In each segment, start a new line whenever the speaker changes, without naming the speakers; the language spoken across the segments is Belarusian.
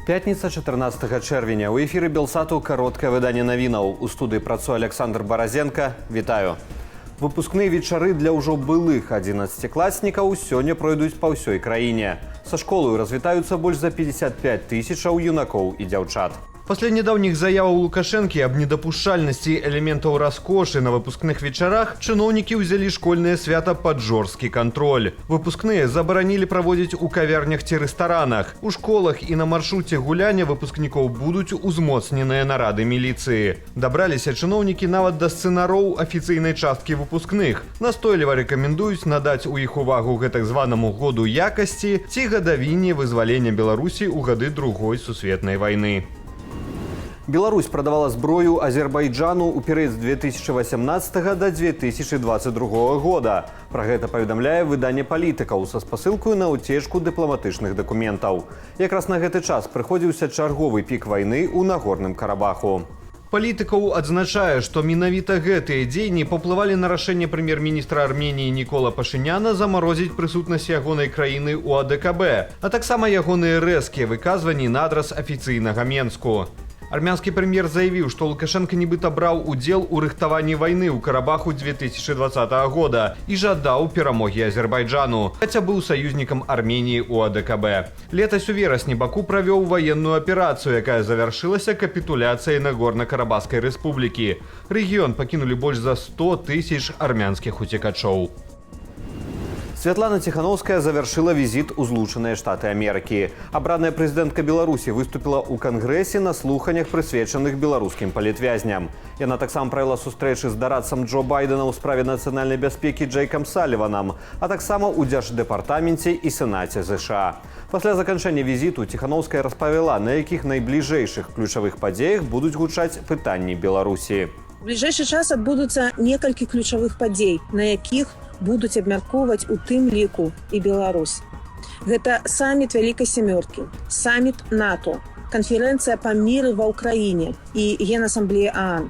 Пятница 14 чэрвеня. У эфіры Белсату кароткае выданне навінаў. У студыі працуе Александр Баразенко. Вітаю. Выпускныя вечары для ўжо былых 11-класнікаў сёння пройдуць па ўсёй краіне. Са школаю развітаюцца больш за 55 тысячаў юнакоў і дзяўчат. Пасля недаўніх заяваў Лукашэнкі аб недапушчальнасці элементаў раскошы на выпускных вечарах чыноўнікі ўзялі школьнае свята пад жорсткі кантроль. Выпускныя забаранілі праводзіць у кавярнях ці рэстаранах. У школах і на маршруце гуляня выпускнікоў будуць узмоцненыя нарады міліцыі. Дабраліся чыноўнікі нават да сцэнароў афіцыйнай часткі выпускных. Настойліва рэкамендуюць надаць у іх увагу гэтак званаму году якасці ці гадавіне вызвалення Беларусі ў гады Другой сусветнай вайны. Беларусь прадавала зброю Азербайджану ў перыяд з 2018 да 2022 года. Пра гэта паведамляе выданне «Палітыкаў» са спасылкаю на ўцечку дыпламатычных дакументаў. Якраз на гэты час прыходзіўся чарговы пік вайны ў Нагорным Карабаху. «Палітыкаў» адзначае, што менавіта гэтыя дзеянні паўплывалі на рашэнне прэм'ер-міністра Арменіі Нікола Пашыняна замарозіць прысутнасць ягонай краіны ў АДКБ, а таксама ягоныя рэзкія выказванні на адрас афіцыйнага Менску. Армянскі прэм'ер заявіў, што Лукашенко нібыта браў удзел у рыхтаванні вайны ў Карабаху 2020 года і жадаў перамогі Азербайджану, хаця быў саюзнікам Арменіі ў АДКБ. Летась у верасні Баку правёў ваенную аперацыю, якая завяршылася капітуляцыяй Нагорна-Карабахскай рэспублікі. Рэгіён пакінулі больш за 100 тысяч армянскіх уцекачоў. Святлана Ціхановская завяршыла візіт у Злучаныя Штаты Амерыкі. Абраная прэзідэнтка Беларусі выступіла ў Кангрэсе на слуханнях, прысвечаных беларускім палітвязням. Яна таксама правяла сустрэчы з дарадцам Джо Байдена ў справе нацыянальнай бяспекі Джэйкам Саліванам, а таксама ў Дзярждэпартаменце і Сенаце ЗША. Пасля заканчэння візіту Ціхановская распавяла, на якіх найбліжэйшых ключавых падзеях будуць гучаць пытанні Беларусі.
У бліжэйшы час адбудуцца некалькі ключавых падзей, на якіх будуць абмяркоўваць у тым ліку і Беларусь. Гэта саміт Вялікай Сямёркі, саміт НАТО, канферэнцыя па міры ва ўкраіне і Генасамблея ААН.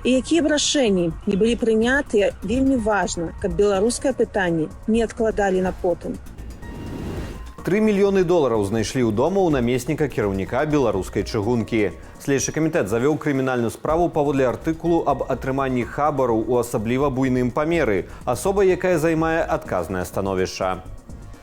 І якія б рашэнні не былі прынятыя, вельмі важна, каб беларускае пытанне не адкладалі на потым.
3 мільёны долараў знайшлі ў дома ў намесніка кіраўніка беларускай чыгункі. Следчы камітэт завёў крымінальную справу паводле артыкулу аб атрыманні хабару ў асабліва буйным памеры, асоба, якая займае адказнае становішча.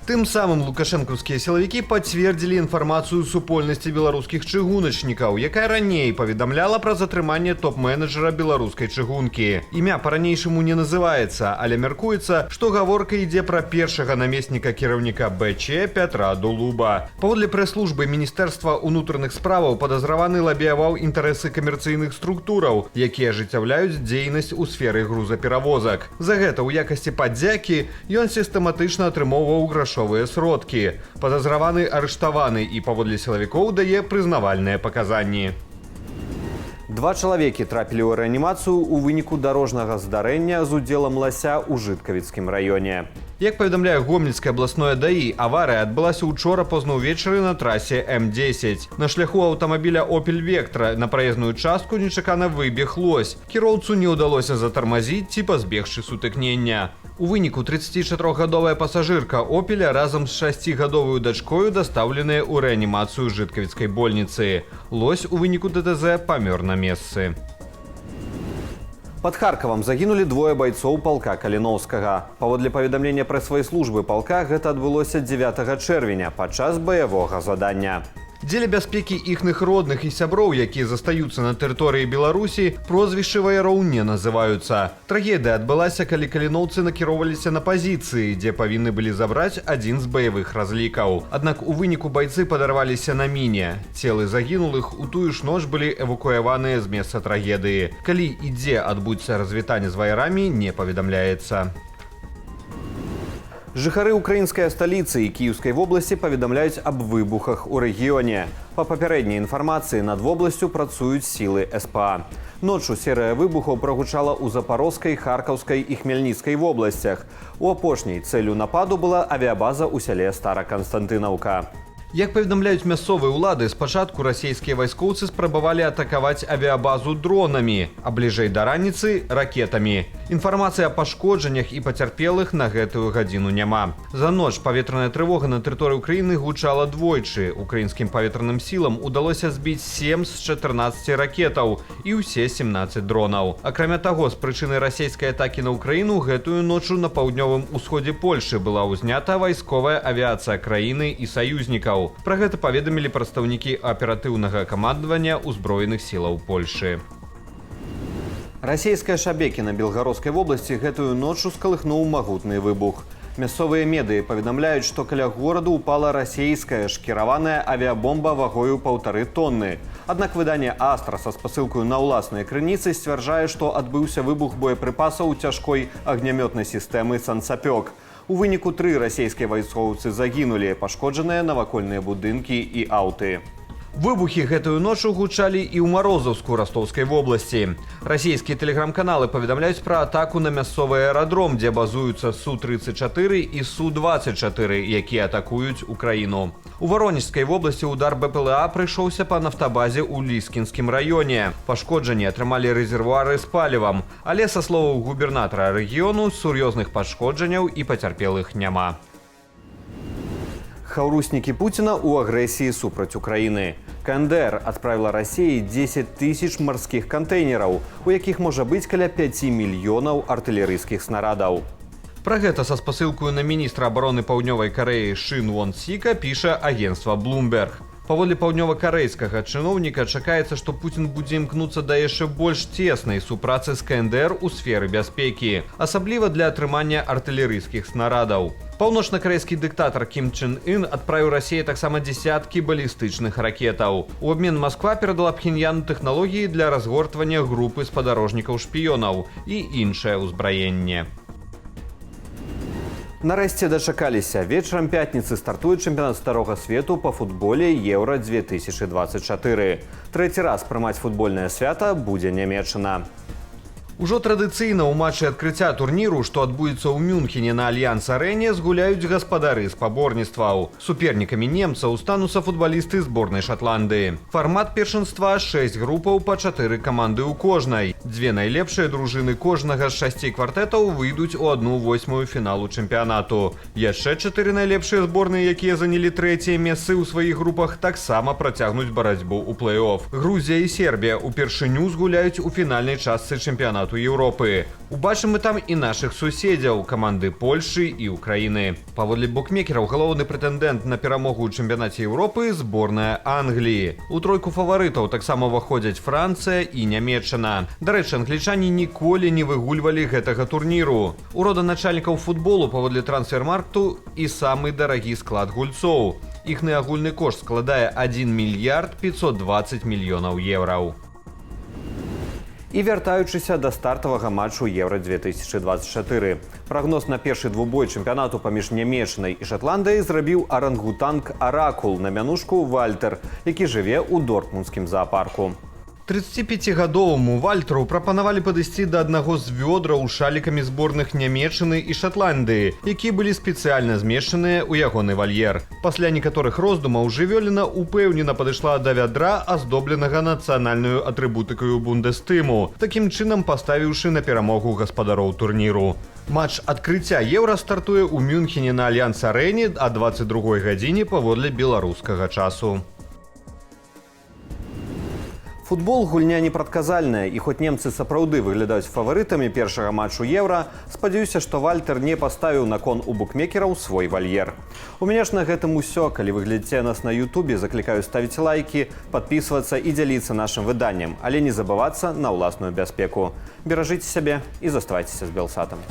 Тым самым лукашэнкаўскія сілавікі пацвердзілі інфармацыю супольнасці беларускіх чыгуначнікаў, якая раней паведамляла пра затрыманне топ-менеджера беларускай чыгункі. Імя па-ранейшаму не называецца, але мяркуецца, што гаворка ідзе пра першага намесніка кіраўніка БЧ Пятра Дулуба. Паводле прэс-службы Міністэрства ўнутраных справаў падазраваны лабіяваў інтарэсы камерцыйных структураў, якія ажыццяўляюць дзейнасць у сферы грузаперавозак. За гэта ў якасці падзякі ён сістэматычна атрымоўваў грашовыя сродкі. Падазраваны арыштаваны і паводле сілавікоў дае прызнавальныя паказанні. 2 чалавекі трапілі ў рэанімацыю ў выніку дарожнага здарэння з удзелам лася ў Жыткавіцкім раёне. Як паведамляе Гомельскае абласное ДАІ, аварыя адбылася ўчора позна ўвечары на трасе М10. На шляху аўтамабіля «Опель Вектра» на праезную частку нечакана выбег лось. Кіроўцу не ўдалося затармазіць ці пазбегчы сутыкнення. У выніку 34-гадовая пасажырка «Опеля» разам з 6-гадовую дачкою дастаўленыя ў рэанімацыю Жыткавіцкай больніцы. Лось у выніку ДТЗ памёр на месцы. Пад Харкавам загінулі 2 байцоў палка Каліноўскага. Паводле паведамлення прэсавай службы палка, гэта адбылося 9 чэрвеня падчас баявога задання. Дзеля бяспекі іхных родных і сяброў, якія застаюцца на тэрыторыі Беларусі, прозвішчы ваяроў не называюцца. Трагедыя адбылася, калі каліноўцы накіроўваліся на пазіцыі, дзе павінны былі забраць адзін з баявых разлікаў. Аднак у выніку байцы падарваліся на міне. Целы загінулых у тую ж ноч былі эвакуяваныя з месца трагедыі. Калі і дзе адбудзецца развітанне з ваярамі, не паведамляецца. Жыхары украінскай сталіцы і Кіеўскай вобласці паведамляюць аб выбухах у рэгіёне. Па папярэдняй інфармацыі над вобласцю працуюць сілы СПА. Ноччу серыя выбухаў прагучала ў Запарожскай, Харкаўскай і Хмельніцкай вобласцях. У апошняй цэллю нападу была авіябаза ў сяле Стараканстантынаўка. Як паведамляюць мясцовыя ўлады, спачатку расійскія вайскоўцы спрабавалі атакаваць авіябазу дронамі, а бліжэй да раніцы – ракетамі. Інфармацыі аб пашкоджаннях і пацярпелых на гэтую гадзіну няма. За ноч паветраная трывога на тэрыторыі ўкраіны гучала двойчы. Украінскім паветраным сілам удалося збіць 7 з 14 ракетаў і ўсе 17 дронаў. Акрамя таго, з прычыны расійскай атакі на Украіну гэтую ночу на паўднёвым усходзе Польшы была ўзнята вайсковая авіяцыя краіны і саюзнікаў. Пра гэта паведамілі прадстаўнікі аператыўнага камандавання ўзброеных сілаў Польшы. Расійская Шабекіна Белгарадскай вобласці гэтую ночу скалыхнуў магутны выбух. Мясцовыя медыі паведамляюць, што каля гораду ўпала расійская шкіраваная авіабомба вагою 1,5 тонны. Аднак выданне «Астра» са спасылкаю на ўласныя крыніцы сцвярджае, што адбыўся выбух боепрыпасаў цяжкой агнямётнай сістэмы «Сансапёк». У выніку 3 расійскія вайскоўцы загінулі, пашкоджаныя навакольныя будынкі і аўты. Выбухі гэтую ночу гучалі і ў Марозаўску Ростовскай вобласці. Расійскія тэлеграм-каналы паведамляюць пра атаку на мясцовы аэрадром, дзе базуюцца Су-34 і Су-24, якія атакуюць Украіну. У Воронежскай вобласці удар БПЛА прыйшоўся па нафтабазе ў Ліскінскім раёне. Пашкоджанні атрымалі рэзервуары з палівам, але, са словаў губернатара рэгіёну, сур'ёзных пашкоджанняў і пацярпелых няма. Хаўруснікі Пуціна ў агрэсіі супраць Украіны. КНДР адправіла Расіі 10 000 марскіх кантэйнераў, у якіх можа быць каля 5 мільёнаў артылерыйскіх снарадаў. Пра гэта са спасылкаю на міністра абароны Паўднёвай Карэі Шын Вон Сіка піша агенцтва Bloomberg. Паводле паўднёва-карэйскага чыноўніка чакаецца, што Пуцін будзе імкнуцца да яшчэ больш цеснай супрацы з КНДР у сферы бяспекі, асабліва для атрымання артылерыйскіх снарадаў. Паўночна-карэйскі дыктатар Кім Чен Ын адправіў Расіі таксама дзесяткі балістычных ракетаў. У абмен Масква перадала Пхеньяну тэхналогіі для разгортвання групы спадарожнікаў-шпіёнаў і іншае ўзбраенне. Нарэшце дачакаліся. Вечарам пятніцы стартуе чэмпіянат старога свету па футболе Еўра-2024. Трэці раз прымаць футбольнае свята будзе Нямеччына. Ужо традыцыйна ў матчы адкрыцця турніру, што адбудзецца ў Мюнхене на Альянс-арэне, згуляюць гаспадары спаборніцтваў. Супернікамі немцаў стануцца футбалісты зборнай Шатландыі. Фармат першынства – 6 групаў па 4 каманды ў кожнай. 2 найлепшыя дружыны кожнага з 6 квартэтаў выйдуць у 1/8 фіналу чэмпіянату. Яшчэ 4 найлепшыя зборныя, якія занялі 3-е месцы ў сваіх групах, таксама працягнуць барацьбу ў плэй-оф. Грузія і Сербія упершыню згуляюць у фінальнай частцы чэмпіянату Еўропы. Убачым мы там і нашых суседзяў, каманды Польшы і Украіны. Паводле букмекераў, галоўны прэтэндэнт на перамогу ў чэмпіянаце Еўропы – зборная Англіі. У тройку фаварытаў таксама ўваходзяць Францыя і Нямеччына. Дарэчы, англічане ніколі не выгульвалі гэтага турніру. У роданачальнікаў футболу паводле трансфермаркту і самы дарагі склад гульцоў. Іхны агульны кошт складае 1 мільярд 520 мільёнаў еўраў. І вяртаючыся да стартавага матчу Еўра-2024. Прагноз на першы двубой чэмпіянату паміж Нямеччынай і Шатландыяй зрабіў арангутанг Аракул на мянушку Вальтер, які жыве ў дортмундскім заапарку. 35-гадоваму Вальтеру прапанавалі падысці да аднаго з вёдраў шалікамі зборных Нямеччыны і Шатландыі, якія былі спецыяльна змешчаныя ў ягоны вальер. Пасля некаторых роздумаў жывёліна упэўнена падышла да вядра, аздобленага нацыянальнаю атрыбутыкаю Бундестыму, такім чынам паставіўшы на перамогу гаспадароў турніру. Матч адкрыцця Еўра стартуе ў Мюнхене на Альянс-арэне а 22 гадзіне паводле беларускага часу. Футбол – гульня непрадказальная, і хоць немцы сапраўды выглядаюць фаварытамі першага матчу Еўра, спадзяюся, што Вальтер не паставіў на кон у букмекераў свой вальер. У мяне ж на гэтым усё. Калі вы глядзіце нас на Ютубе, заклікаю ставіць лайкі, падпісвацца і дзяліцца нашым выданнем, але не забывацца на ўласную бяспеку. Беражыце сябе і заставайцеся з Белсатам.